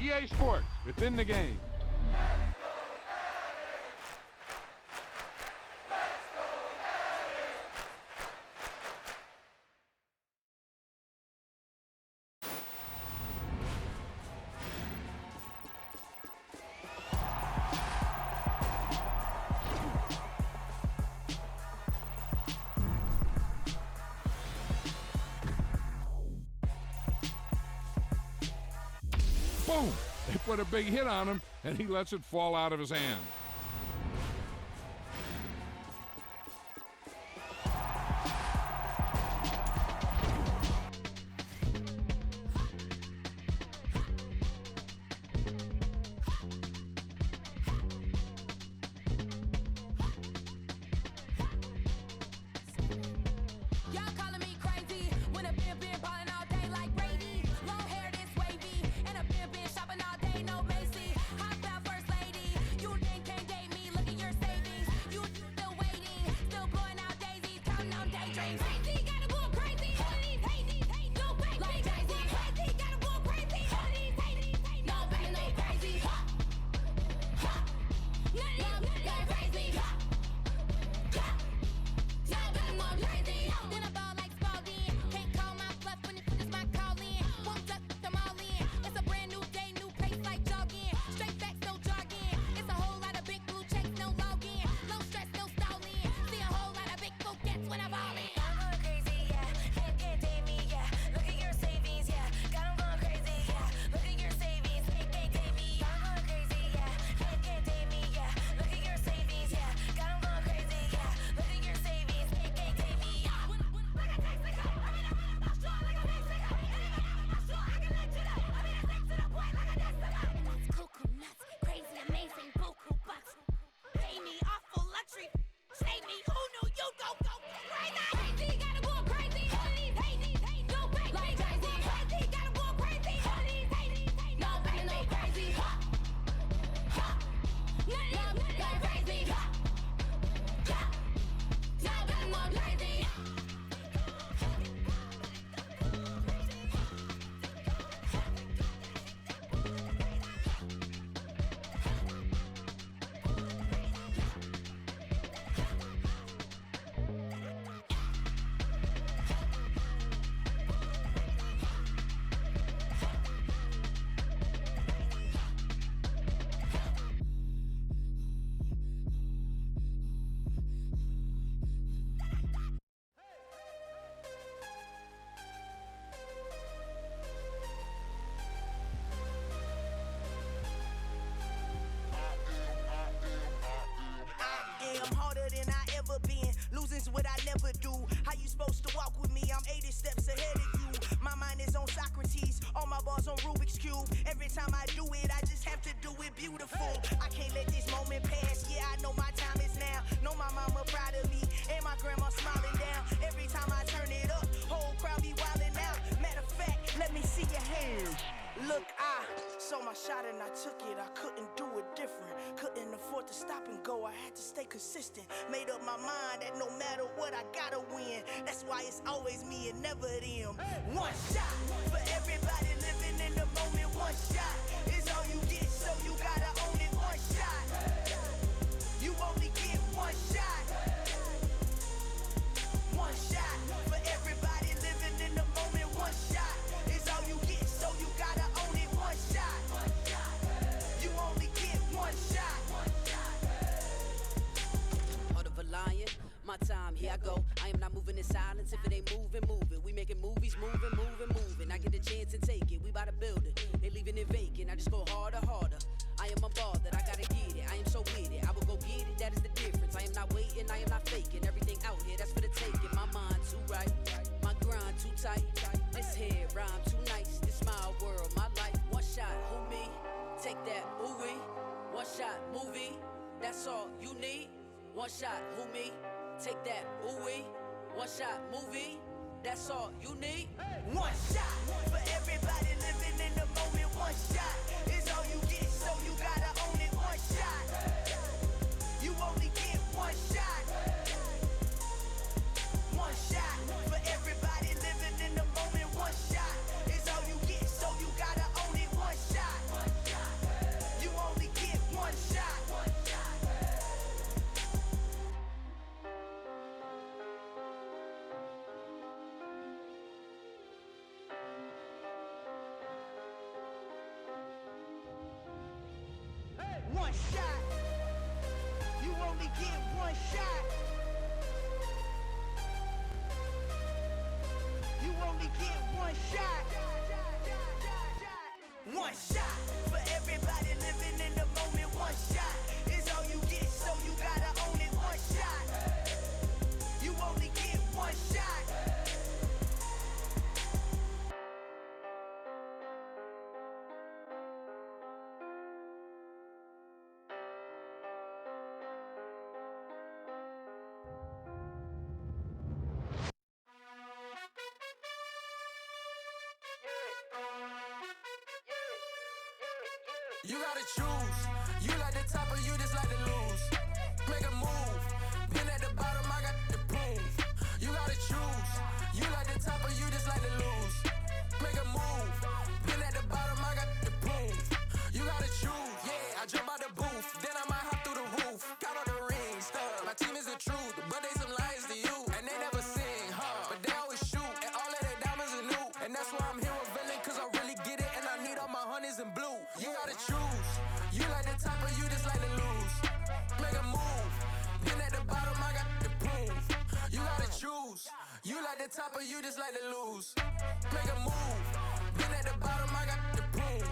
EA Sports. It's in the game. Boom! They put a big hit on him, and he lets it fall out of his hand. Losing's what I never do. How you supposed to walk with me? I'm 80 steps ahead of you. My mind is on Socrates, all my balls on Rubik's Cube. Every time I do it, I just have to do it beautiful. I can't let this moment pass. Yeah, I know my time is now. Know my mama proud of me, and my grandma smiling down. Every time I turn it up, whole crowd be wildin' out. Matter of fact, let me see your hands. Look, I saw my shot and I took it. I couldn't do it different. Couldn't afford to stop and go. I had to stay consistent. Made up my mind that no matter what, I gotta win. That's why it's always me and never them. One shot for everybody living in the moment. One shot is all you get, so you gotta own it. One shot. You only get one shot. One shot for everybody living in the moment. One shot is all you get, so you gotta own it. One shot. You only get one shot. Heart of a lion, my time, here I go. I am not moving in silence. If it ain't moving, moving. We making movies, moving, moving, moving. I get a chance and take it. We bout to build it. They leaving it vacant. I just go harder, harder. I am a ball that I gotta get it. I am so with it. I will go get it. That is the difference. I am not waiting. I am not faking. Everything out here, that's for the taking. My mind too right. My grind too tight. This head rhyme too nice. This my world, my life. One shot, who me? Take that, ooh wee. One shot, movie. That's all you need. One shot, who me? Take that, ooh wee. One shot, movie. That's all you need. One shot for everybody living in the moment. One shot is all you get, so you gotta own it. One shot. You only get one shot. One shot for everybody living in the moment. One shot is all you get, so you gotta own it. One shot. only get one shot. You only get one shot. One shot for everybody living in the moment. One shot is all you get, so you gotta own it. One shot. You only get one shot. You gotta choose. You like the top or you just like to lose. Make a move. Been at the bottom, I got the proof. You gotta choose. You like the top or you just like to lose. Make a move. Been at the bottom, I got the proof. You gotta choose. Yeah, I jump out the booth. Then I might hop through the roof. Got all the rings, stuff. My team is the truth, but they some liars to you. And they never sing, but they always shoot. And all of their diamonds are new. And that's why I'm here revealing, cause I really get it. And I need all my honeys in blue. You gotta choose. You like the top or you just like to lose. Make a move. Been at the bottom, I got the proof. You gotta choose. You like the top or you just like to lose. Make a move. Been at the bottom, I got the proof.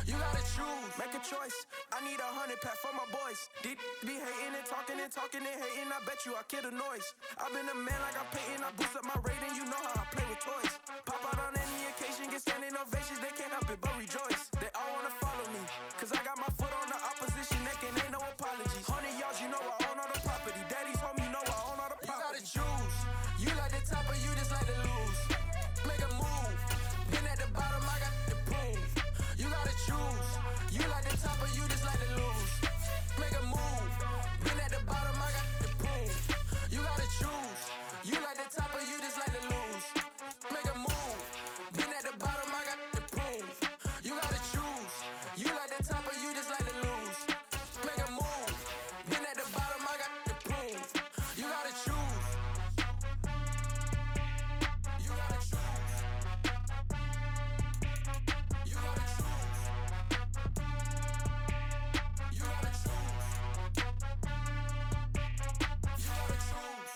You gotta choose. Make a choice. I need 100 pack for my boys. Be hating and talking and talking and hating. I bet you I kill the noise. I've been a man like I'm Peyton. I boost up my rating. You know how I play with toys. Pop out on any occasion, get standing ovations. They can't help it but rejoice. They all wanna follow me, cause I got my foot on the opposition neck and ain't no apologies. 100 yards, you know I own all the property. Daddy's home, you know I own all the property. You gotta choose. You like the top or you just like to lose. Make a move. Been at the bottom, I got the proof. You gotta choose. You like the top or you just like to lose. Make a move. Been at the bottom, I got the proof. You gotta choose. You like the top or you just like to lose. Make a move. Been at the bottom, I got the proof. You gotta choose. You like the top or you just like to lose. Make a move. Been at the bottom, I got the proof. You gotta choose. You gotta choose. You gotta choose. You gotta choose. You gotta choose.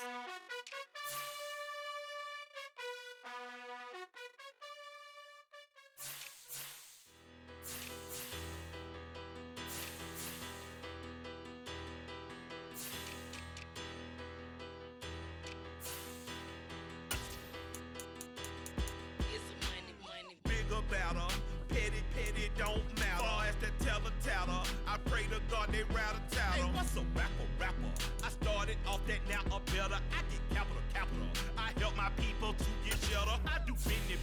Bigger, better, petty, don't matter. Far as the teller, I pray to God they rattle tattle. Hey, what's a rapper? I started off that, now a better. I get capital. I help my people to get shelter. I do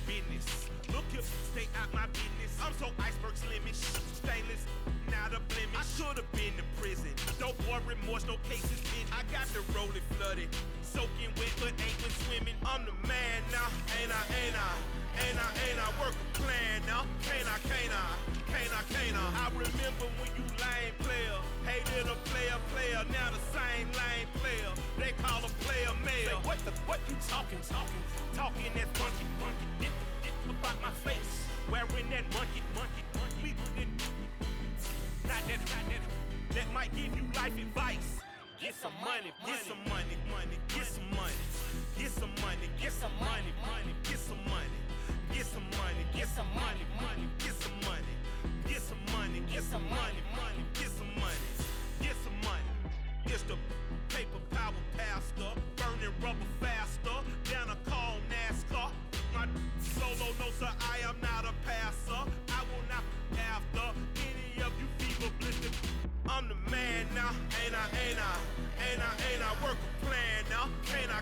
business. Look here, stay out my business. I'm so iceberg slimish, stainless, not a blemish. I should've been in prison. Don't boy remorse, no cases in. I got the rolling flooded, soaking wet, but ain't been swimming. I'm the man now, ain't I work a plan now. Can't I? I remember when you lame player, hated a player, now the same lame player. They call a player mayor. Say, what you talking that funky, get about my face, wearing that monkey. We not that, that might give you life advice. Get some money, get some money, get some money, get some money, get some money, get some money. Get some money, get some money, get some money, get some money, get some money, get some money, get some money. It's the paper power pastor, burning rubber faster, down a call NASCAR. My solo no sir, I am not a passer. I will not after any of you fever blistered. I'm the man now, ain't I work a plan now. Can't I?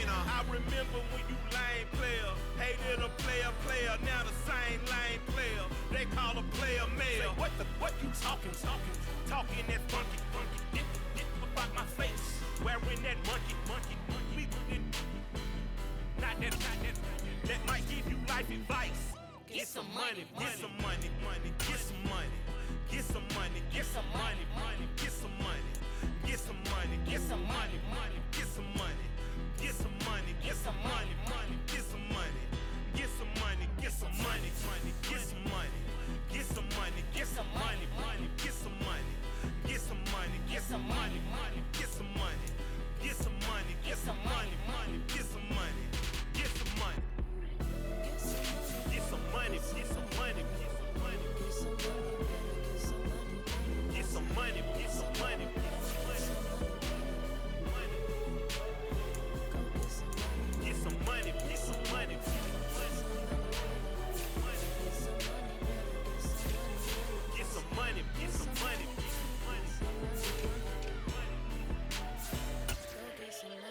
I remember when you lame player, hated a player, now the same lame player. They call a player mayor. Say, what you talking that funky, get about my face, wearing that monkey. We not that, that might give you life advice. Get some money, get some money, get some money. Get some money, get some money, get some money, get some money, get some money, get some money, get some money, get some money, get some money, get some money, get some money, get some money, get some money, get some money, get some money, get some money, get some money, get some money, money, get some money, get some money, get some money, money, get some money, get some money, get some money, get some money, get some money, get some money, get some money, get some money, get some money, get some money. Get some money, get some money, get some money. Get some money, money. I say get some money.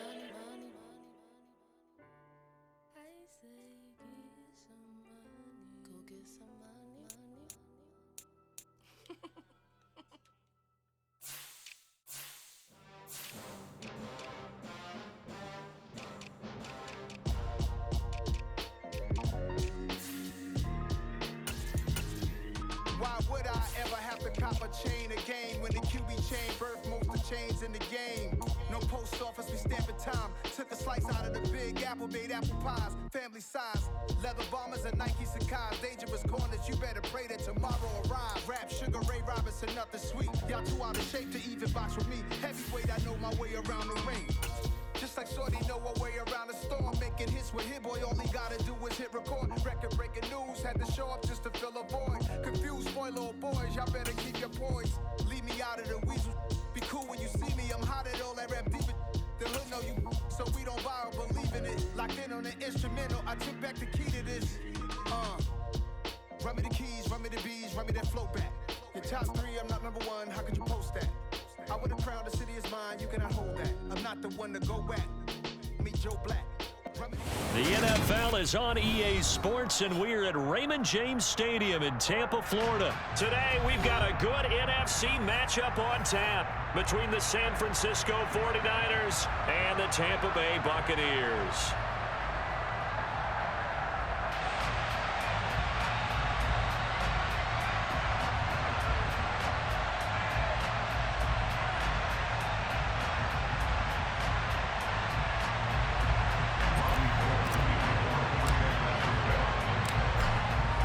Go get some money, money. Why would I ever have to cop a chain again when the QB chain birthed most of chains in the game? No post office, we stamping time. Took a slice out of the big apple, made apple pies, family size. Leather bombers and Nike Sacai's. Dangerous corners, you better pray that tomorrow arrives. Rap, Sugar Ray Robinson, nothing sweet. Y'all too out of shape to even box with me. Heavyweight, I know my way around the ring. Just like Shorty know her way around the storm. Making hits with Hit Boy, all he gotta do is hit record. Record breaking news, had to show up just to fill a void. Confused boy, little boys, y'all better keep your poise. Leave me out of the weasel. Be cool when you see me, I'm hot at all that rap deep. The hood know you, so we don't buy or believe in it. Locked in on the instrumental, I took back the key to this. Run me the keys, run me the bees, run me that flow back. Your top 3, I'm not number 1, how could you post that? I would have crowned the city is mine, you cannot hold that. I'm not the one to go back. Meet Joe Black. The NFL is on EA Sports, and we're at Raymond James Stadium in Tampa, Florida. Today, we've got a good NFC matchup on tap between the San Francisco 49ers and the Tampa Bay Buccaneers.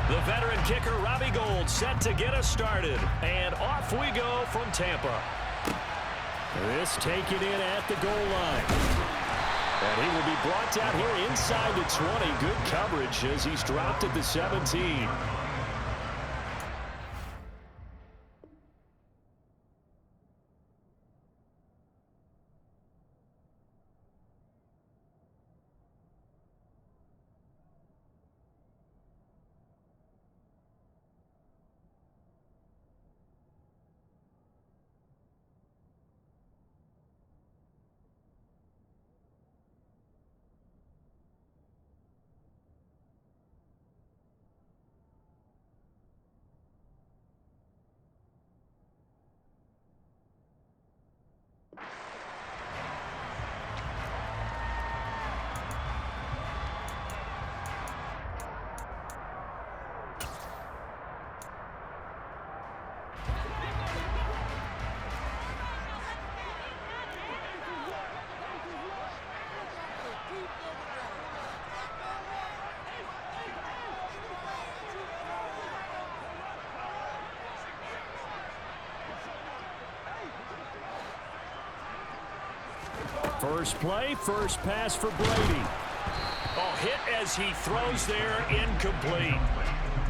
The veteran kicker, Robbie Gould, set to get us started. And off we go from Tampa. This taken in at the goal line. And he will be brought down here inside the 20. Good coverage as he's dropped at the 17. First play, first pass for Brady. Oh, hit as he throws there, incomplete.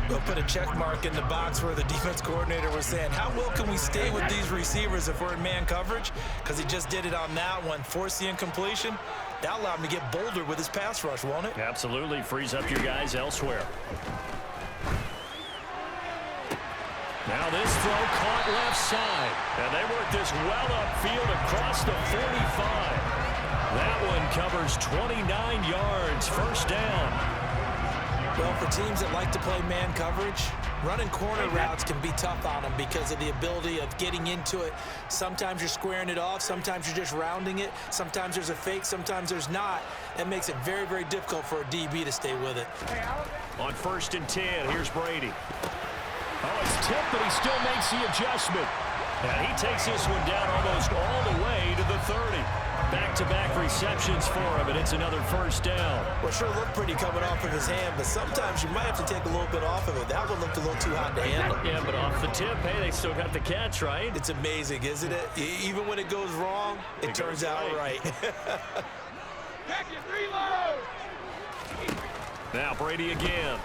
We'll put a check mark in the box where the defense coordinator was saying, how well can we stay with these receivers if we're in man coverage? Because he just did it on that one, forced the incompletion. That allowed him to get bolder with his pass rush, won't it? Absolutely, frees up your guys elsewhere. Now this throw caught left side. And they work this well upfield across the 45. That one covers 29 yards, first down. Well, for teams that like to play man coverage, running corner routes can be tough on them because of the ability of getting into it. Sometimes you're squaring it off. Sometimes you're just rounding it. Sometimes there's a fake. Sometimes there's not. That makes it very, very difficult for a DB to stay with it. On 1st and 10, here's Brady. Oh, it's tipped, but he still makes the adjustment. And he takes this one down almost all the way to the 30. back-to-back receptions for him, and it's another first down. Well, sure looked pretty coming off of his hand, but sometimes you might have to take a little bit off of it. That one looked a little too hot to handle. Yeah, but off the tip, hey, they still got the catch, right? It's amazing, isn't it? Even when it goes wrong, it turns out right. Now Brady again.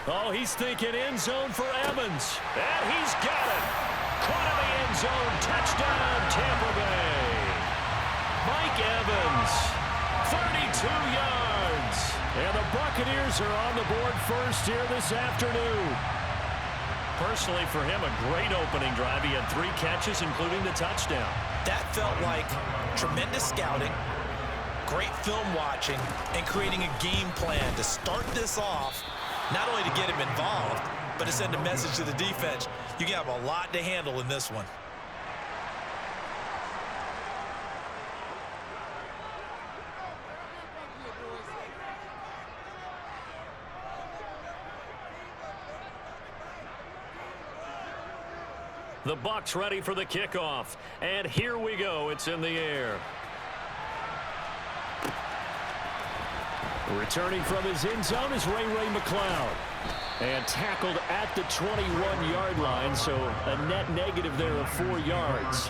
Oh, he's thinking end zone for Evans. And he's got it. Caught in the end zone. Touchdown, Tampa Bay. Mike Evans, 32 yards. And the Buccaneers are on the board first here this afternoon. Personally, for him, a great opening drive. He had 3 catches, including the touchdown. That felt like tremendous scouting, great film watching, and creating a game plan to start this off, not only to get him involved, but to send a message to the defense. You have a lot to handle in this one. The Bucs ready for the kickoff. And here we go. It's in the air. Returning from his end zone is Ray McCloud. And tackled at the 21-yard line, so a net negative there of 4 yards.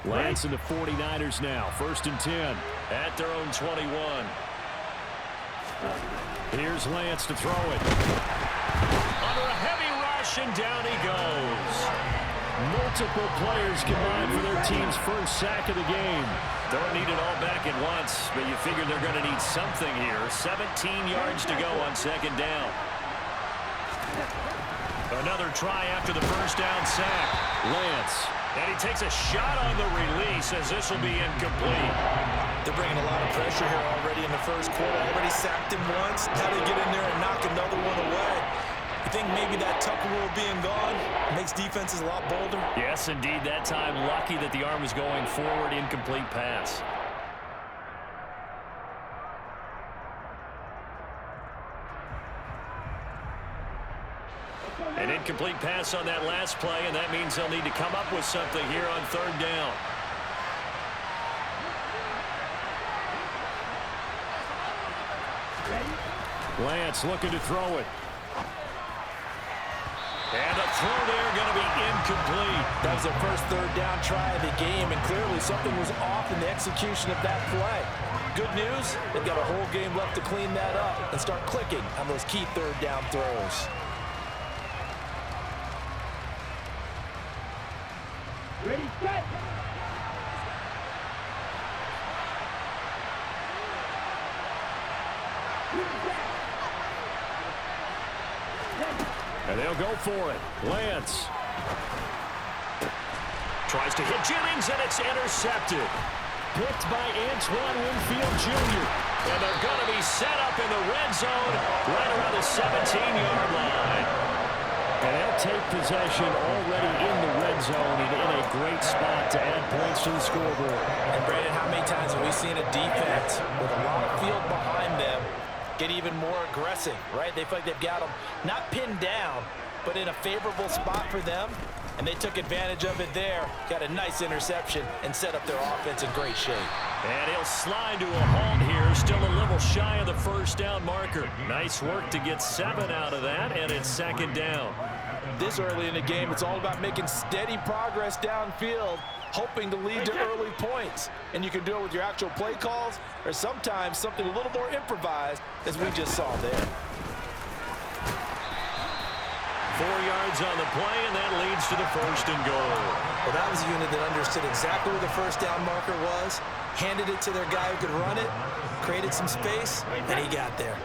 Lance and the 49ers now. 1st and 10 at their own 21. Here's Lance to throw it. Under a heavy rush, and down he goes. Multiple players combined for their team's first sack of the game. Don't need it all back at once, but you figure they're going to need something here. 17 yards to go on 2nd down. Another try after the first down sack. Lance. And he takes a shot on the release as this will be incomplete. They're bringing a lot of pressure here already in the first quarter. Already sacked him once. Now they get in there and knock another one away. You think maybe that Tucker rule being gone makes defenses a lot bolder? Yes, indeed. That time, lucky that the arm was going forward. Incomplete pass. An incomplete pass on that last play, and that means they'll need to come up with something here on 3rd down. Lance looking to throw it. And the throw there going to be incomplete. That was their first 3rd down try of the game, and clearly something was off in the execution of that play. Good news, they've got a whole game left to clean that up and start clicking on those key 3rd down throws. Ready, set. And they'll go for it. Lance tries to hit Jennings, and it's intercepted. Picked by Antoine Winfield Jr. And they're going to be set up in the red zone right around the 17-yard line. And they'll take possession already in the red zone and in a great spot to add points to the scoreboard. And Brandon, how many times have we seen a defense with a lot of field behind them get even more aggressive, right? They feel like they've got them not pinned down, but in a favorable spot for them, and they took advantage of it there, got a nice interception, and set up their offense in great shape. And he'll slide to a halt here, still a little shy of the first down marker. Nice work to get 7 out of that, and it's 2nd down. This early in the game, it's all about making steady progress downfield, hoping to lead to early points. And you can do it with your actual play calls, or sometimes something a little more improvised, as we just saw there. 4 yards on the play, and that leads to the 1st and goal. Well, that was a unit that understood exactly where the first down marker was, handed it to their guy who could run it, created some space, and he got there.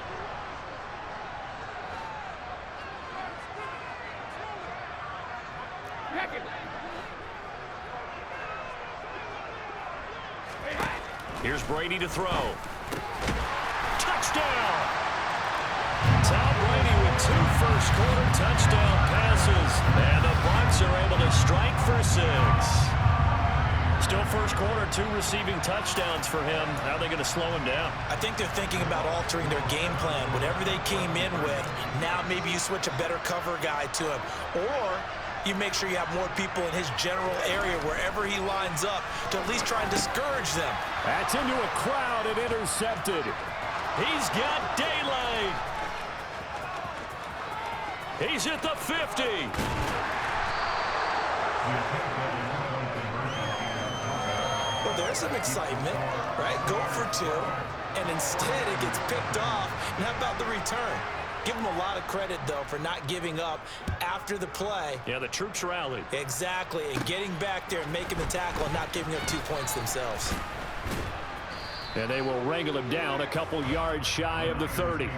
Here's Brady to throw. Touchdown! Tom Brady with 2 first-quarter touchdown passes. And the Bucs are able to strike for 6. Still first quarter, 2 receiving touchdowns for him. How are they going to slow him down? I think they're thinking about altering their game plan. Whatever they came in with, now maybe you switch a better cover guy to him. Or you make sure you have more people in his general area wherever he lines up to at least try and discourage them. That's into a crowd and intercepted. He's got daylight. He's at the 50. Well, there's some excitement, right? Go for 2, and instead it gets picked off. And how about the return? Give him a lot of credit, though, for not giving up after the play. Yeah, the troops rallied. Exactly, and getting back there and making the tackle and not giving up 2 points themselves. And they will wrangle him down a couple yards shy of the 30.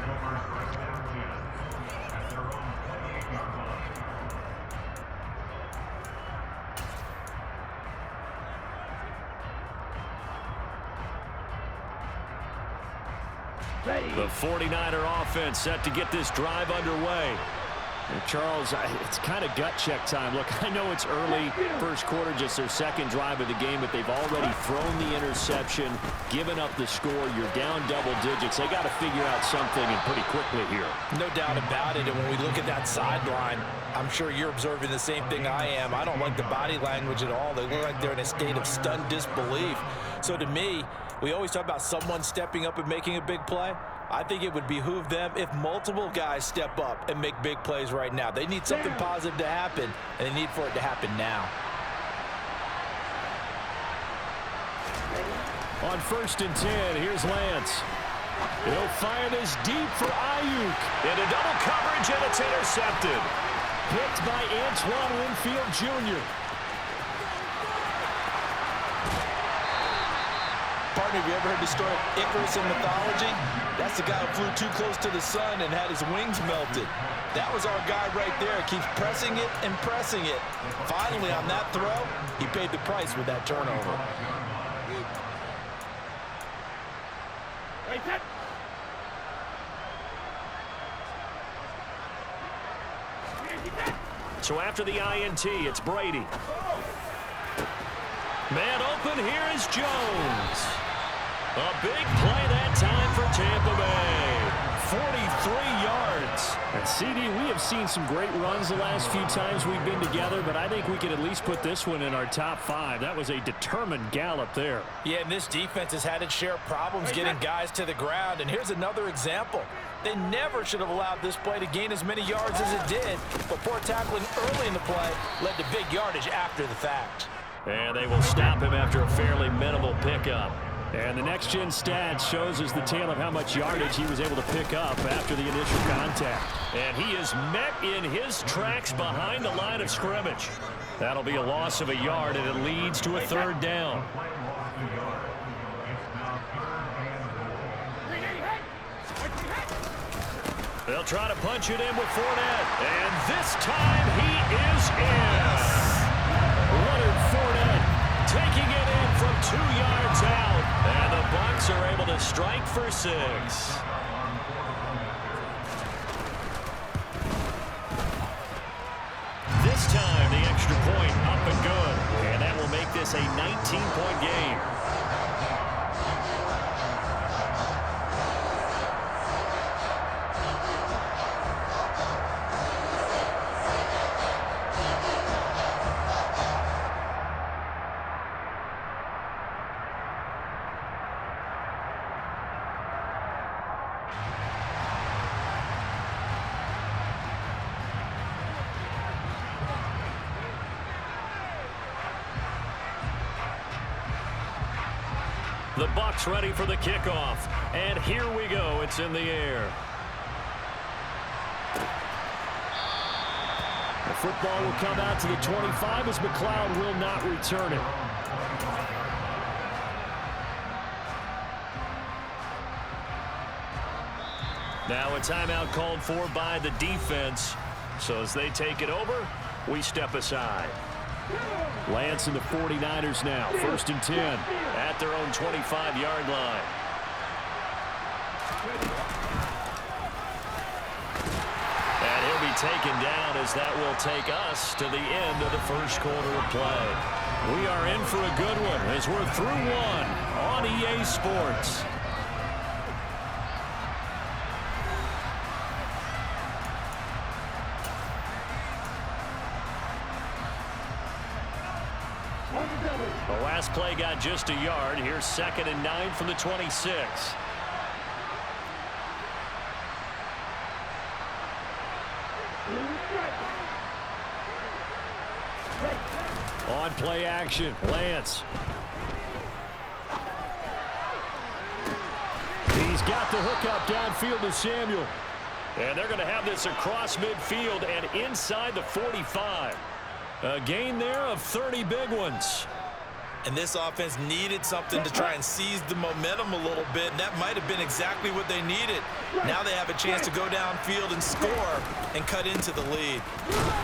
The 49er offense set to get this drive underway. And Charles, it's kind of gut check time. Look, I know it's early, first quarter, just their second drive of the game, but they've already thrown the interception, given up the score. You're down double digits. They got to figure out something, and pretty quickly here. No doubt about it. And when we look at that sideline, I'm sure you're observing the same thing I am. I don't like the body language at all. They look like they're in a state of stunned disbelief. So to me, we always talk about someone stepping up and making a big play. I think it would behoove them if multiple guys step up and make big plays right now. They need something positive to happen, and they need for it to happen now. On 1st and 10, here's Lance. He'll fire this deep for Ayuk. Into double coverage, and it's intercepted. Picked by Antoine Winfield Jr. Partner, have you ever heard the story of Icarus in mythology? That's the guy who flew too close to the sun and had his wings melted. That was our guy right there. Keeps pressing it and pressing it. Finally, on that throw, he paid the price with that turnover. So after the INT, it's Brady. Man open, here is Jones. A big play that time for Tampa Bay. 43 yards. And CD, we have seen some great runs the last few times we've been together, but I think we can at least put this one in our top 5. That was a determined gallop there. Yeah, and this defense has had its share of problems getting guys to the ground. And here's another example. They never should have allowed this play to gain as many yards as it did, but poor tackling early in the play led to big yardage after the fact. And they will stop him after a fairly minimal pickup. And the next-gen stats shows us the tale of how much yardage he was able to pick up after the initial contact. And he is met in his tracks behind the line of scrimmage. That'll be a loss of a yard, and it leads to a 3rd down. They'll try to punch it in with Fournette. And this time he is in. Leonard Fournette taking it in from 2 yards out. And the Bucs are able to strike for 6. This time the extra point up and good. And that will make this a 19-point game. The Bucs ready for the kickoff. And here we go. It's in the air. The football will come out to the 25 as McLeod will not return it. Now a timeout called for by the defense. So as they take it over, we step aside. Lance and the 49ers now. 1st and 10 at their own 25-yard line. And he'll be taken down as that will take us to the end of the first quarter of play. We are in for a good one as we're through one on EA Sports. The last play got just a yard. Here's 2nd and 9 from the 26. On play action, Lance. He's got the hookup downfield to Samuel. And they're going to have this across midfield and inside the 45. A gain there of 30 big ones. And this offense needed something to try and seize the momentum a little bit, and that might have been exactly what they needed. Now they have a chance to go downfield and score and cut into the lead.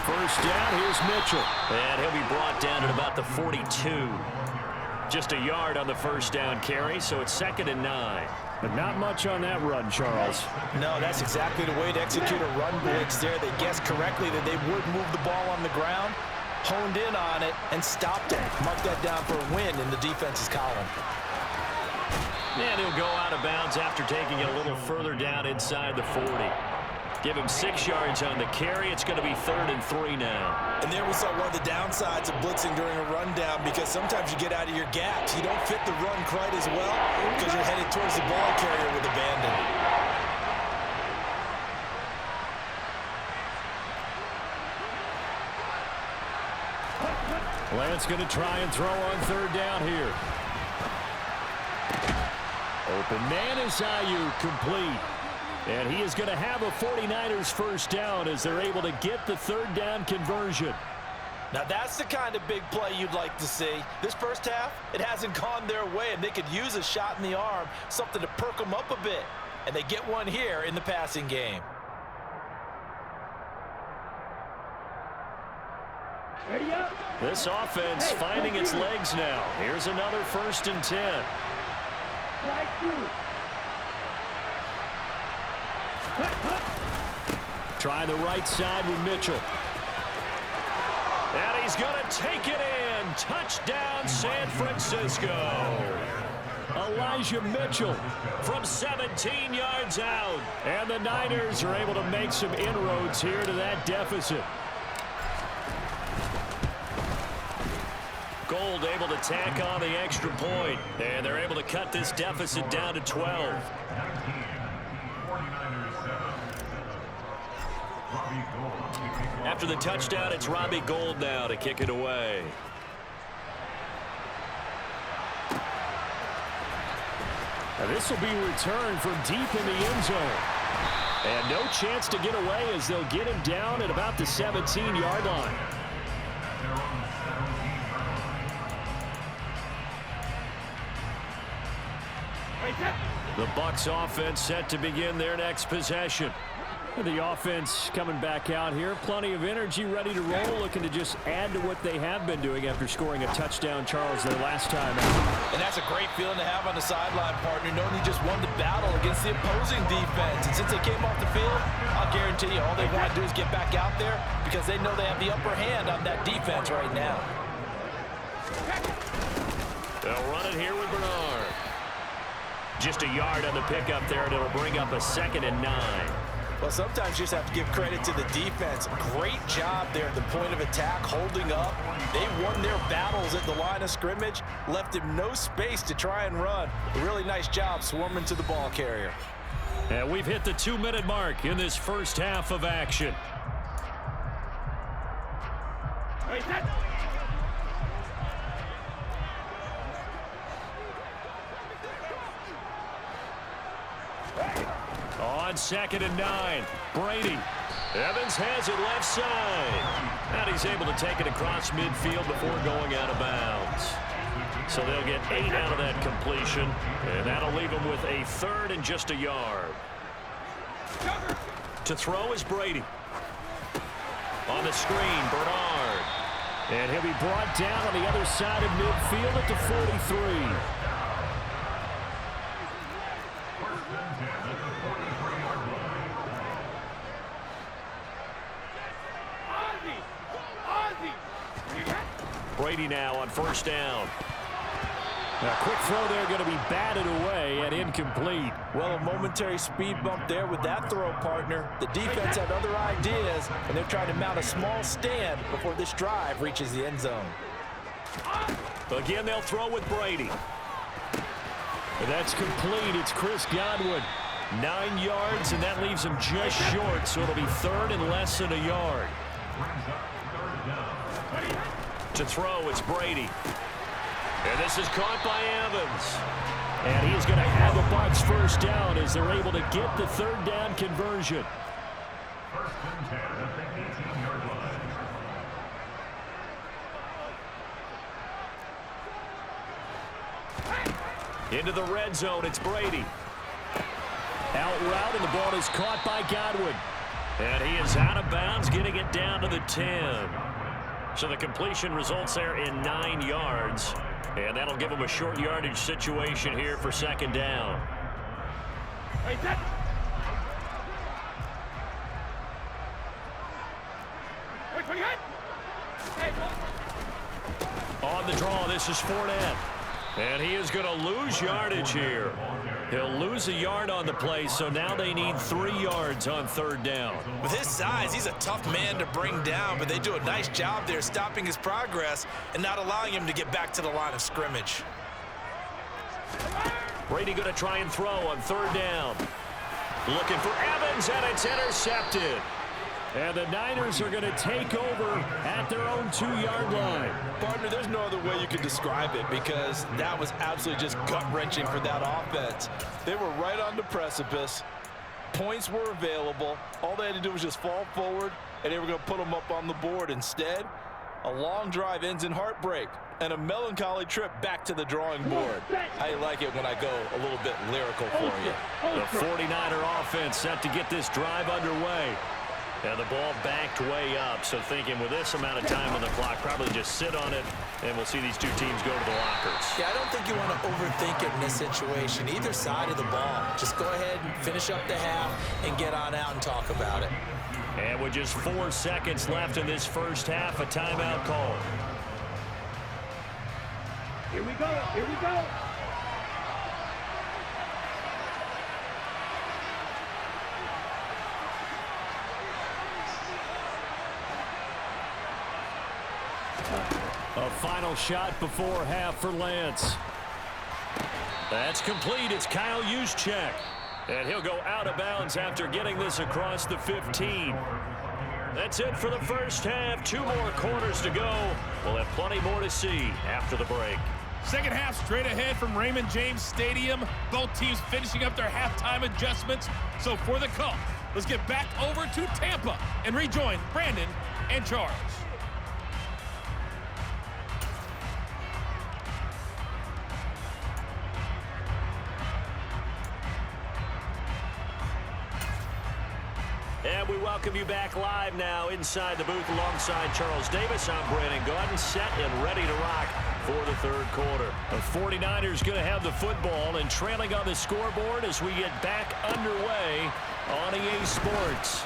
First down, here's Mitchell. And he'll be brought down at about the 42. Just a yard on the first down carry, so it's 2nd and 9. But not much on that run, Charles. No, that's exactly the way to execute a run blitz there. They guessed correctly that they would move the ball on the ground, honed in on it, and stopped it. Mark that down for a win in the defense's column. And he'll go out of bounds after taking it a little further down inside the 40. Give him 6 yards on the carry. It's going to be 3rd and 3 now. And there we saw one of the downsides of blitzing during a rundown, because sometimes you get out of your gaps. You don't fit the run quite as well because you're headed towards the ball carrier with abandon. Lance going to try and throw on 3rd down here. Open man is Ayuk, complete. And he is going to have a 49ers first down as they're able to get the 3rd down conversion. Now that's the kind of big play you'd like to see. This first half, it hasn't gone their way, and they could use a shot in the arm, something to perk them up a bit. And they get one here in the passing game. This offense finding its legs now. Here's another 1st and 10. Try the right side with Mitchell. And he's going to take it in. Touchdown, San Francisco. Elijah Mitchell from 17 yards out. And the Niners are able to make some inroads here to that deficit. Gold able to tack on the extra point. And they're able to cut this deficit down to 12. After the touchdown, it's Robbie Gould now to kick it away. Now this will be returned from deep in the end zone. And no chance to get away as they'll get him down at about the 17-yard line. The Bucs offense set to begin their next possession. The offense coming back out here. Plenty of energy, ready to roll, looking to just add to what they have been doing after scoring a touchdown, Charles, their last time out. And that's a great feeling to have on the sideline, partner, knowing you just won the battle against the opposing defense. And since they came off the field, I'll guarantee you all they want to do is get back out there because they know they have the upper hand on that defense right now. They'll run it here with Bernard. Just a yard on the pickup there, and it'll bring up a 2nd and 9. Well, sometimes you just have to give credit to the defense. Great job there at the point of attack, holding up. They won their battles at the line of scrimmage, left him no space to try and run. A really nice job swarming to the ball carrier. And we've hit the 2-minute mark in this first half of action. On 2nd and 9, Brady. Evans has it left side. And he's able to take it across midfield before going out of bounds. So they'll get 8 out of that completion. And that'll leave them with a 3rd and just a yard. To throw is Brady. On the screen, Bernard. And he'll be brought down on the other side of midfield at the 43. Brady now on first down. A quick throw there going to be batted away and incomplete. Well, a momentary speed bump there with that throw, partner. The defense had other ideas, and they're trying to mount a small stand before this drive reaches the end zone. Again, they'll throw with Brady. That's complete. It's Chris Godwin. 9 yards, and that leaves him just short, so it'll be third and less than a yard. To throw, it's Brady. And this is caught by Evans. And he's going to have the Bucs first down as they're able to get the third down conversion. First and 10 at the 18-yard line. Into the red zone, it's Brady. Out route, and the ball is caught by Godwin. And he is out of bounds, getting it down to the 10. So the completion results there in 9 yards. And that'll give him a short yardage situation here for second down. On the draw, this is Fournette. And he is going to lose yardage here. He'll lose a yard on the play, so now they need 3 yards on third down. With his size, he's a tough man to bring down, but they do a nice job there stopping his progress and not allowing him to get back to the line of scrimmage. Brady going to try and throw on third down. Looking for Evans, and it's intercepted. And the Niners are going to take over at their own 2-yard line. Partner, there's no other way you could describe it because that was absolutely just gut-wrenching for that offense. They were right on the precipice. Points were available. All they had to do was just fall forward, and they were going to put them up on the board. Instead, a long drive ends in heartbreak and a melancholy trip back to the drawing board. I like it when I go a little bit lyrical for you. The 49er offense set to get this drive underway. And the ball backed way up, so thinking with this amount of time on the clock, probably just sit on it, and we'll see these two teams go to the lockers. Yeah, I don't think you want to overthink it in this situation. Either side of the ball. Just go ahead and finish up the half and get on out and talk about it. And with just 4 seconds left in this first half, a timeout call. Here we go, here we go. A final shot before half for Lance. That's complete. It's Kyle Juszczyk. And he'll go out of bounds after getting this across the 15. That's it for the first half. 2 more quarters to go. We'll have plenty more to see after the break. Second half straight ahead from Raymond James Stadium. Both teams finishing up their halftime adjustments. So for the call, let's get back over to Tampa and rejoin Brandon and Charles. And we welcome you back live now inside the booth alongside Charles Davis. I'm Brandon Gaudin, set and ready to rock for the third quarter. The 49ers going to have the football and trailing on the scoreboard as we get back underway on EA Sports.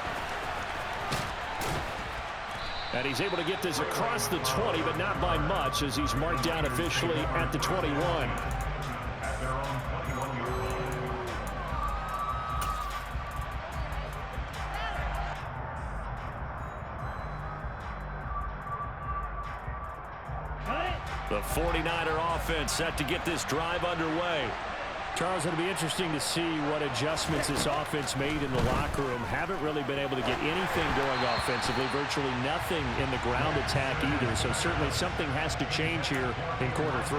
And he's able to get this across the 20, but not by much as he's marked down officially at the 21. The 49er offense set to get this drive underway. Charles, it'll be interesting to see what adjustments this offense made in the locker room. Haven't really been able to get anything going offensively, virtually nothing in the ground attack either. So certainly something has to change here in quarter 3.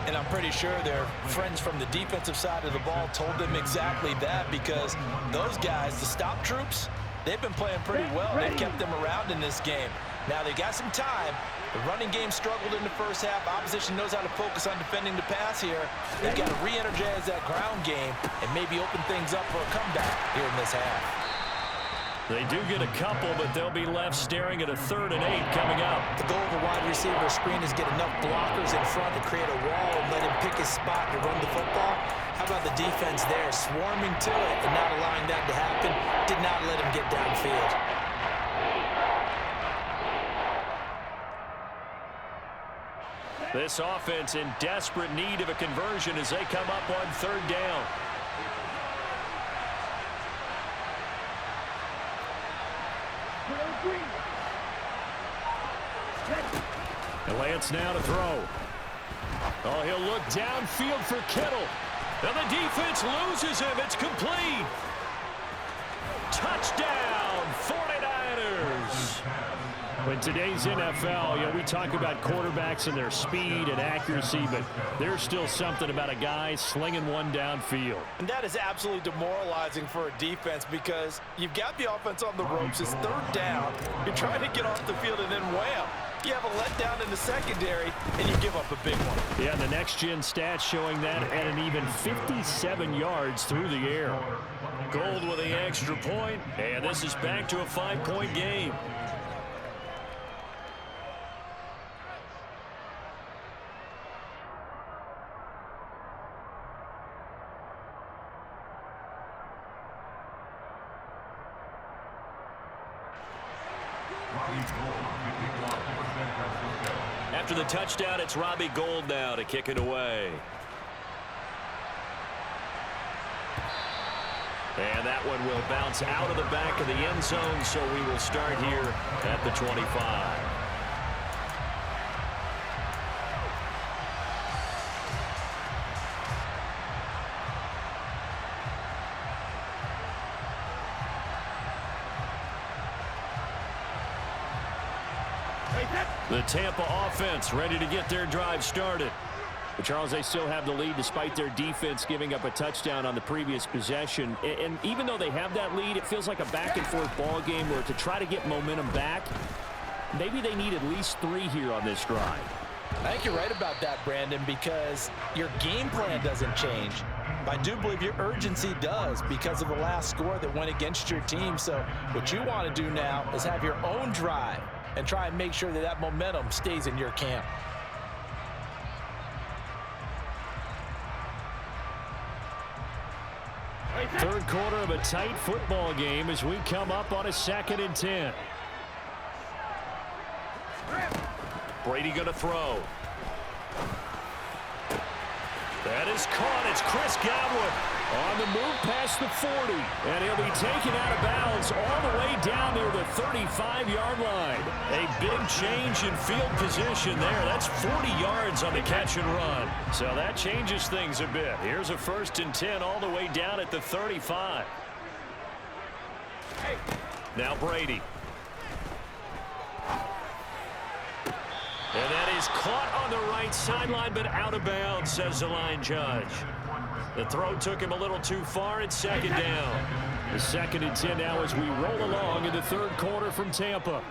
And I'm pretty sure their friends from the defensive side of the ball told them exactly that because those guys, the stop troops, they've been playing pretty well. They've kept them around in this game. Now they got some time. The running game struggled in the first half. Opposition knows how to focus on defending the pass here. They've got to re-energize that ground game and maybe open things up for a comeback here in this half. They do get a couple, but they'll be left staring at a 3rd and 8 coming up. The goal of a wide receiver screen is get enough blockers in front to create a wall and let him pick his spot to run the football. How about the defense there, swarming to it and not allowing that to happen? Did not let him get downfield. This offense in desperate need of a conversion as they come up on third down. And Lance now to throw. Oh, he'll look downfield for Kittle. And the defense loses him. It's complete. Touchdown, 49ers. In today's NFL, we talk about quarterbacks and their speed and accuracy, but there's still something about a guy slinging one downfield. And that is absolutely demoralizing for a defense because you've got the offense on the ropes. It's third down. You're trying to get off the field, and then wham, you have a letdown in the secondary, and you give up a big one. Yeah, the next-gen stats showing that at an even 57 yards through the air. Gold with the extra point, and this is back to a 5-point game. After the touchdown, it's Robbie Gould now to kick it away. And that one will bounce out of the back of the end zone, so we will start here at the 25. The Tampa offense ready to get their drive started. But Charles, they still have the lead despite their defense giving up a touchdown on the previous possession. And even though they have that lead, it feels like a back-and-forth ball game where to try to get momentum back, maybe they need at least 3 here on this drive. I think you're right about that, Brandon, because your game plan doesn't change. I do believe your urgency does because of the last score that went against your team. So what you want to do now is have your own drive and try and make sure that that momentum stays in your camp. Third quarter of a tight football game as we come up on a 2nd and 10. Brady going to throw. That is caught. It's Chris Godwin on the move past the 40. And he'll be taken out of bounds all the way down near the 35-yard line. A big change in field position there. That's 40 yards on the catch and run. So that changes things a bit. Here's a 1st and 10 all the way down at the 35. Now Brady. And that is caught on the right sideline, but out of bounds, says the line judge. The throw took him a little too far. It's 2nd down. The 2nd and 10 now as we roll along in the third quarter from Tampa.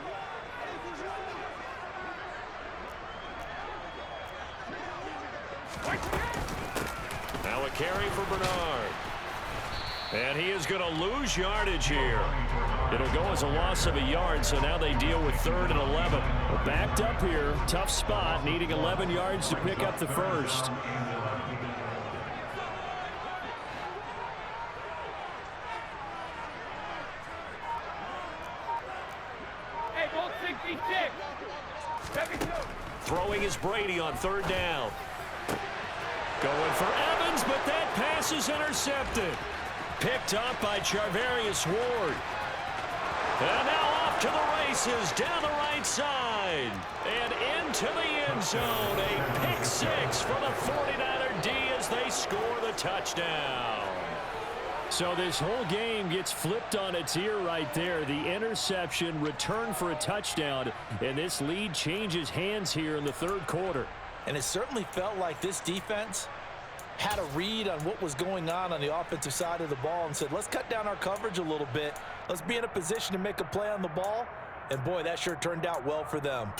Now a carry for Bernard. And he is going to lose yardage here. It'll go as a loss of a yard, so now they deal with 3rd and 11. Well, backed up here, tough spot, needing 11 yards to pick up the first. Hey, goal 66. 72. Throwing is Brady on 3rd down. Going for Evans, but that pass is intercepted. Picked up by Charvarius Ward. And now off to the races, down the right side. And into the end zone. A pick 6 for the 49er D as they score the touchdown. So this whole game gets flipped on its ear right there. The interception, return for a touchdown. And this lead changes hands here in the third quarter. And it certainly felt like this defense had a read on what was going on the offensive side of the ball and said, let's cut down our coverage a little bit. Let's be in a position to make a play on the ball. And, boy, that sure turned out well for them.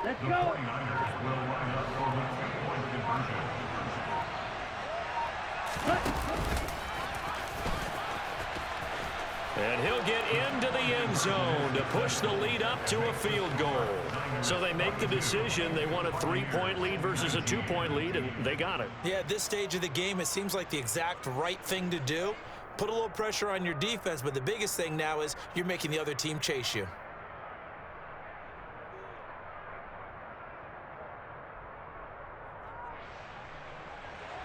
Let's go. And he'll get into the end zone to push the lead up to a field goal. So they make the decision. They want a 3-point lead versus a 2-point lead, and they got it. Yeah, at this stage of the game, it seems like the exact right thing to do. Put a little pressure on your defense, but the biggest thing now is you're making the other team chase you.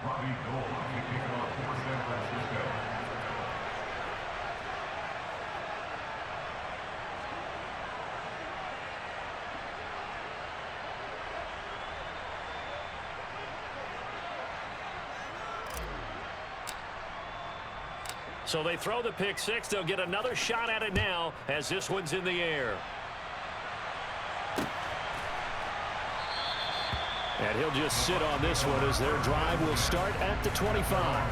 Robbie Gould kicking off for San Francisco. So they throw the pick six. They'll get another shot at it now as this one's in the air. And he'll just sit on this one as their drive will start at the 25.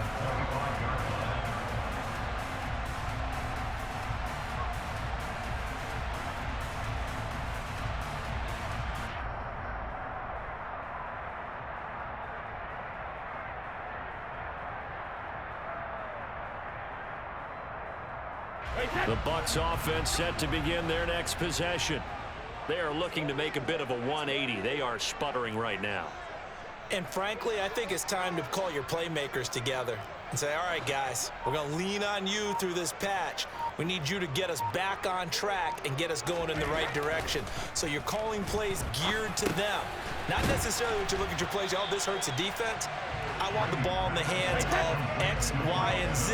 The Bucs offense set to begin their next possession. They are looking to make a bit of a 180. They are sputtering right now. And frankly, I think it's time to call your playmakers together and say, all right, guys, we're going to lean on you through this patch. We need you to get us back on track and get us going in the right direction. So you're calling plays geared to them. Not necessarily when you look at your plays, oh, this hurts the defense. I want the ball in the hands of X, Y, and Z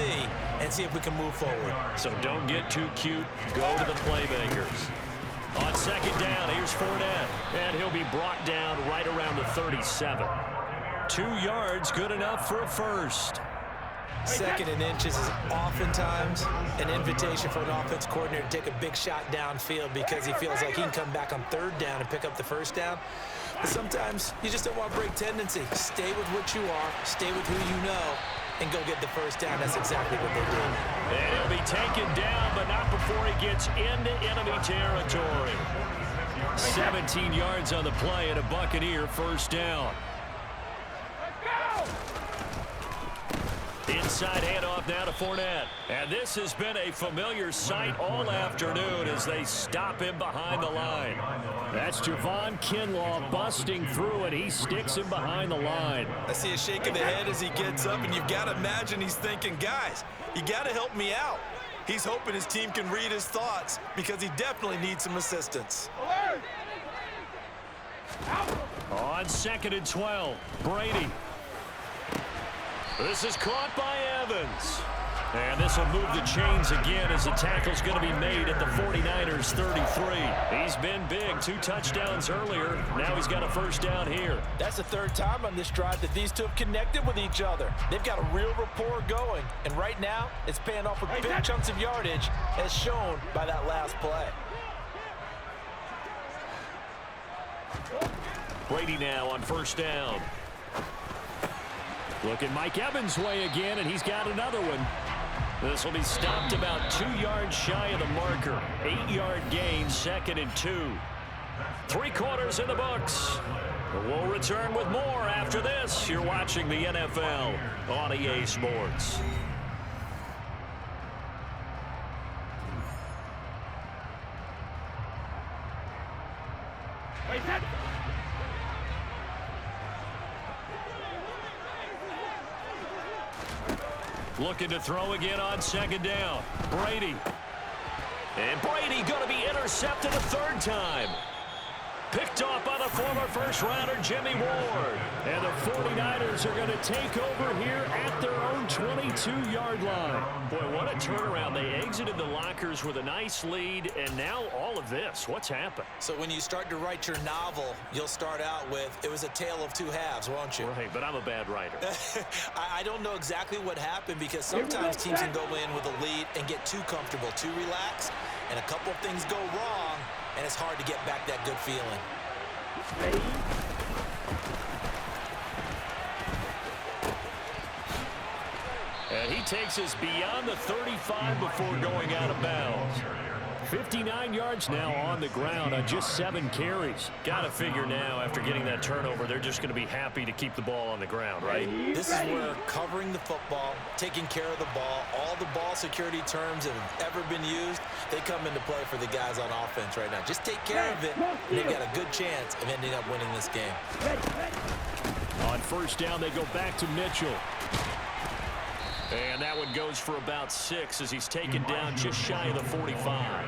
and see if we can move forward. So don't get too cute. Go to the playmakers. On second down, here's Fournette. And he'll be brought down right around the 37. 2 yards, good enough for a first. Second and inches is oftentimes an invitation for an offense coordinator to take a big shot downfield because he feels like he can come back on third down and pick up the first down. But sometimes you just don't want to break tendency. Stay with what you are, stay with who you know, and go get the first down. That's exactly what they did. And he'll be taken down, but not before he gets into enemy territory. 17 yards on the play and a Buccaneer first down. Inside handoff now to Fournette. And this has been a familiar sight all afternoon as they stop him behind the line. That's Javon Kinlaw busting through, and he sticks him behind the line. I see a shake of the head as he gets up, and you've got to imagine he's thinking, guys, you got to help me out. He's hoping his team can read his thoughts because he definitely needs some assistance. On 2nd and 12, Brady. This is caught by Evans. And this will move the chains again as the tackle's going to be made at the 49ers 33. He's been big, 2 touchdowns earlier. Now he's got a first down here. That's the 3rd time on this drive that these two have connected with each other. They've got a real rapport going. And right now, it's paying off with big chunks of yardage as shown by that last play. Brady now on first down. Looking Mike Evans' way again, and he's got another one. This will be stopped about 2 yards shy of the marker. 8-yard gain, 2nd and 2. 3 quarters in the books. We'll return with more after this. You're watching the NFL on EA Sports. Looking to throw again on 2nd down. Brady. And Brady going to be intercepted a 3rd time. Picked off by the former first-rounder Jimmy Ward. And the 49ers are going to take over here at their own 22-yard line. Boy, what a turnaround. They exited the lockers with a nice lead, and now all of this. What's happened? So when you start to write your novel, you'll start out with, it was a tale of 2 halves, won't you? Right, but I'm a bad writer. I don't know exactly what happened because sometimes teams can go in with a lead and get too comfortable, too relaxed, and a couple of things go wrong, and it's hard to get back that good feeling. And he takes us beyond the 35 before going out of bounds. 59 yards now on the ground on just 7 carries. Got to figure now, after getting that turnover, they're just going to be happy to keep the ball on the ground, right? This is where covering the football, taking care of the ball, all the ball security terms that have ever been used, they come into play for the guys on offense right now. Just take care of it, and they've got a good chance of ending up winning this game. On first down, they go back to Mitchell. And that one goes for about 6 as he's taken down just shy of the 45.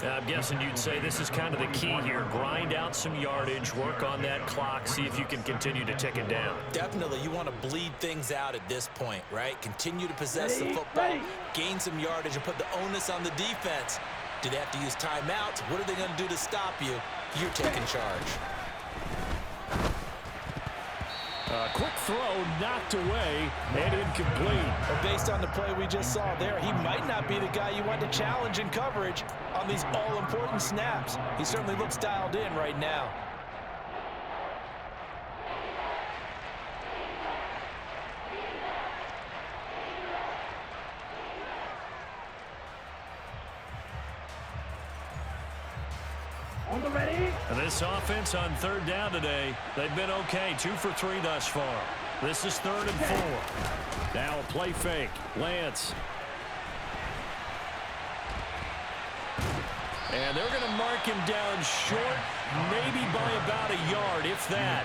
I'm guessing you'd say this is kind of the key here. Grind out some yardage, work on that clock, see if you can continue to tick it down. Definitely. You want to bleed things out at this point, right? Continue to possess the football, gain some yardage, and put the onus on the defense. Do they have to use timeouts? What are they going to do to stop you? You're taking charge. Quick throw, knocked away, and incomplete. Well, based on the play we just saw there, he might not be the guy you want to challenge in coverage on these all-important snaps. He certainly looks dialed in right now. And this offense on third down today, they've been okay. 2 for 3 thus far. This is 3rd and 4. Now a play fake. Lance. And they're going to mark him down short, maybe by about a yard, if that.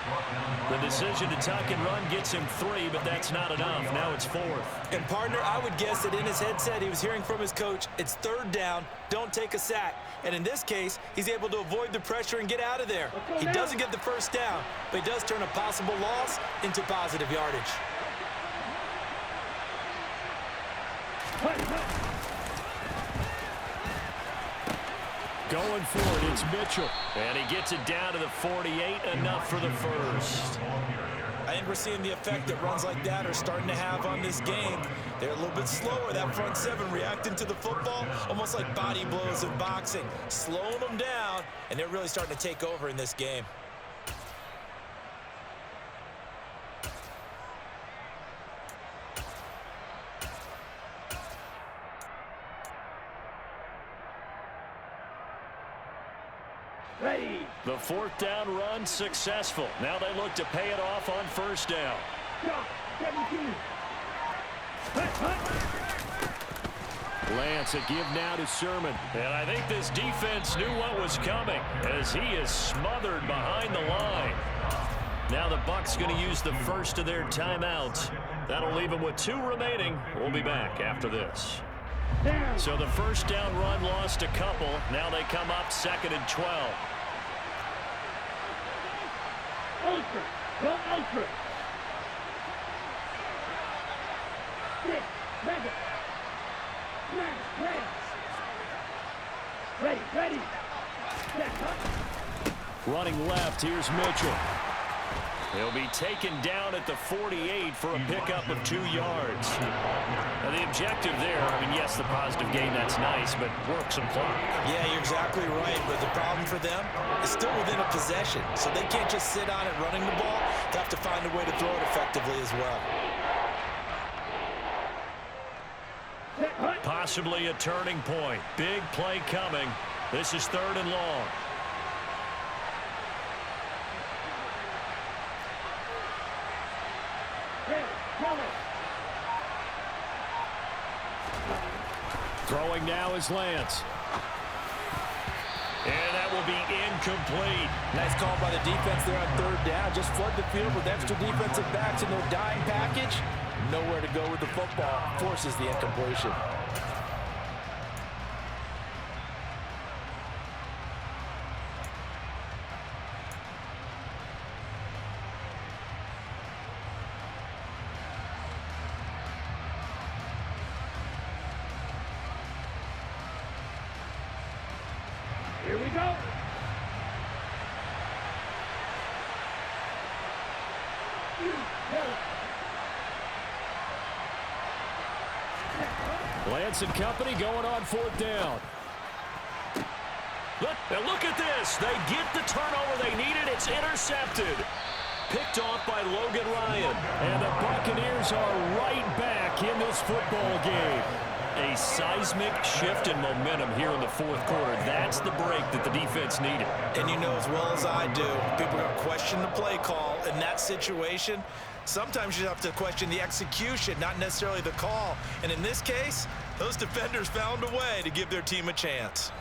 The decision to tuck and run gets him 3, but that's not enough. Now it's 4th. And, partner, I would guess that in his headset he was hearing from his coach, it's 3rd down, don't take a sack. And in this case, he's able to avoid the pressure and get out of there. He doesn't get the first down, but he does turn a possible loss into positive yardage. Going for it, it's Mitchell. And he gets it down to the 48, enough for the first. I think we're seeing the effect that runs like that are starting to have on this game. They're a little bit slower, that front 7 reacting to the football, almost like body blows in boxing, slowing them down, and they're really starting to take over in this game. The 4th down run successful. Now they look to pay it off on first down. Lance, a give now to Sermon. And I think this defense knew what was coming as he is smothered behind the line. Now the Bucs going to use the first of their timeouts. That'll leave them with 2 remaining. We'll be back after this. So the first down run lost a couple. Now they come up 2nd and 12. Ultra. Go ultra. 6. Mega. Ready. Running left, here's Mitchell. He'll be taken down at the 48 for a pickup of 2 yards. Now the objective there, I mean, yes, the positive gain, that's nice, but work some clock. Yeah, you're exactly right, but the problem for them is still within a possession, so they can't just sit on it running the ball. They have to find a way to throw it effectively as well. Possibly a turning point. Big play coming. This is 3rd and long. Throwing now is Lance. And that will be incomplete. Nice call by the defense there on 3rd down. Just flood the field with extra defensive backs in their dime package. Nowhere to go with the football. Forces the incompletion. Here we go. Lance and company going on 4th down. Look at this. They get the turnover they needed. It's intercepted. Picked off by Logan Ryan. And the Buccaneers are right back in this football game. a seismic shift in momentum here in the fourth quarter. That's the break that the defense needed. And you know as well as I do, people are going to question the play call in that situation. Sometimes you have to question the execution, not necessarily the call. And in this case, those defenders found a way to give their team a chance.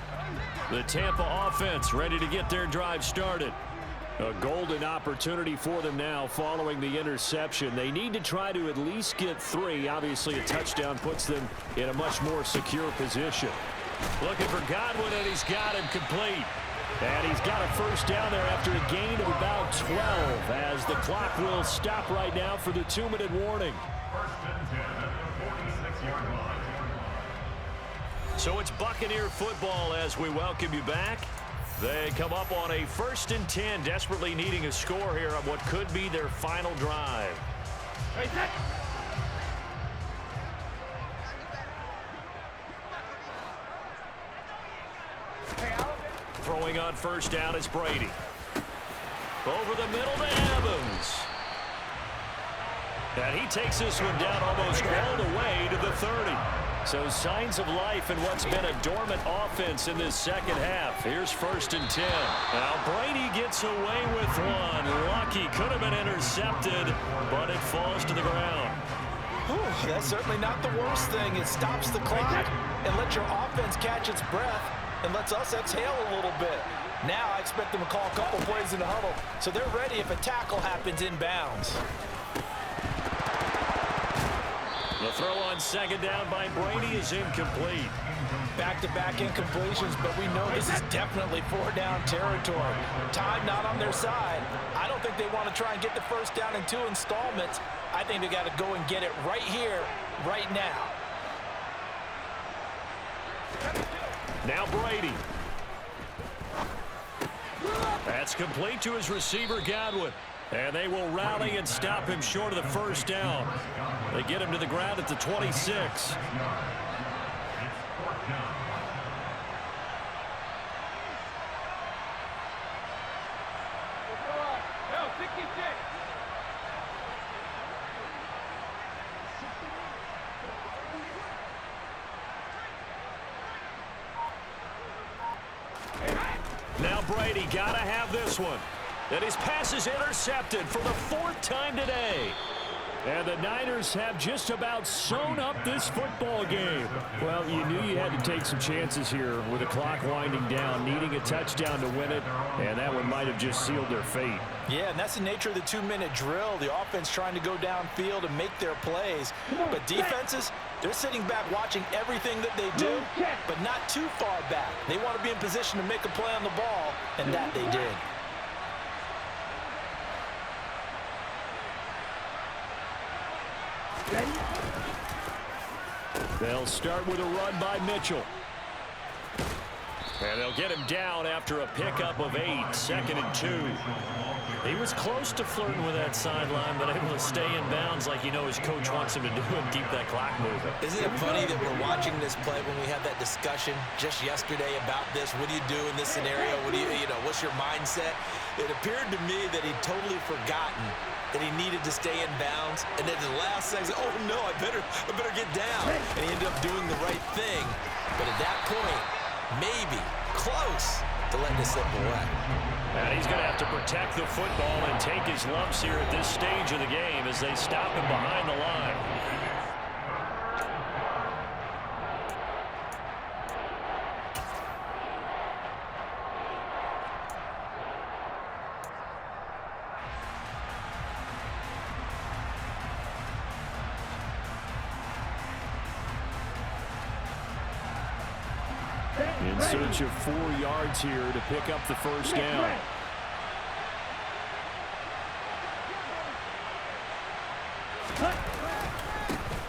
The Tampa offense ready to get their drive started. A golden opportunity for them now following the interception. They need to try to at least get 3. Obviously, a touchdown puts them in a much more secure position. Looking for Godwin, and he's got him complete. And he's got a first down there after a gain of about 12 as the clock will stop right now for the 2-minute warning. First and 10 at the 46-yard line. So it's Buccaneer football as we welcome you back. They come up on a 1st and 10, desperately needing a score here on what could be their final drive. Throwing on first down is Brady. Over the middle to Evans. And he takes this one down almost all the way to the 30. So signs of life in what's been a dormant offense in this second half. Here's 1st and 10. Now Brady gets away with one. Lucky, could have been intercepted, but it falls to the ground. Whew, that's certainly not the worst thing. It stops the clock and lets your offense catch its breath and lets us exhale a little bit. Now I expect them to call a couple plays in the huddle so they're ready if a tackle happens inbounds. The throw on second down by Brady is incomplete. Back-to-back incompletions, but we know this is definitely 4-down territory. Time not on their side. I don't think they want to try and get the first down in 2 installments. I think they got to go and get it right here, right now. Now Brady. That's complete to his receiver, Godwin. And they will rally and stop him short of the first down. They get him to the ground at the 26. Now Brady got to have this one. And his pass is intercepted for the 4th time today. And the Niners have just about sewn up this football game. Well, you knew you had to take some chances here with the clock winding down, needing a touchdown to win it, and that one might have just sealed their fate. Yeah, and that's the nature of the 2-minute drill. The offense trying to go downfield and make their plays. But defenses, they're sitting back watching everything that they do, but not too far back. They want to be in position to make a play on the ball, and that they did. They'll start with a run by Mitchell. And they'll get him down after a pickup of 8, 2nd and 2. He was close to flirting with that sideline, but able to stay in bounds like you know his coach wants him to do and keep that clock moving. Isn't it funny that we're watching this play when we had that discussion just yesterday about this? What do you do in this scenario? What do you know, what's your mindset? It appeared to me that he'd totally forgotten that he needed to stay in bounds, and then the last second, oh no, I better get down. And he ended up doing the right thing. But at that point, maybe close to letting it slip away. And he's going to have to protect the football and take his lumps here at this stage of the game as they stop him behind the line. In search of 4 yards here to pick up the first down.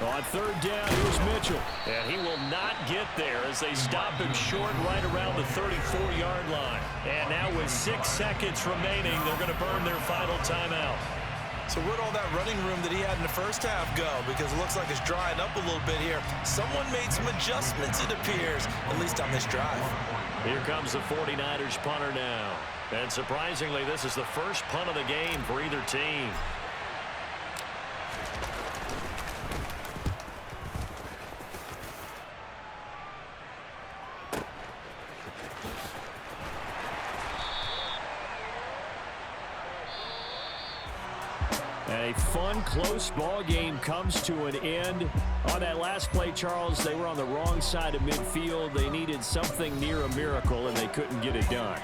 On 3rd down, here's Mitchell. And he will not get there as they stop him short right around the 34-yard line. And now with 6 seconds remaining, they're going to burn their final timeout. So where'd all that running room that he had in the first half go? Because it looks like it's drying up a little bit here. Someone made some adjustments, it appears, at least on this drive. Here comes the 49ers punter now. And surprisingly, this is the first punt of the game for either team. a fun, close ball game comes to an end. On that last play, Charles, they were on the wrong side of midfield. They needed something near a miracle, and they couldn't get it done.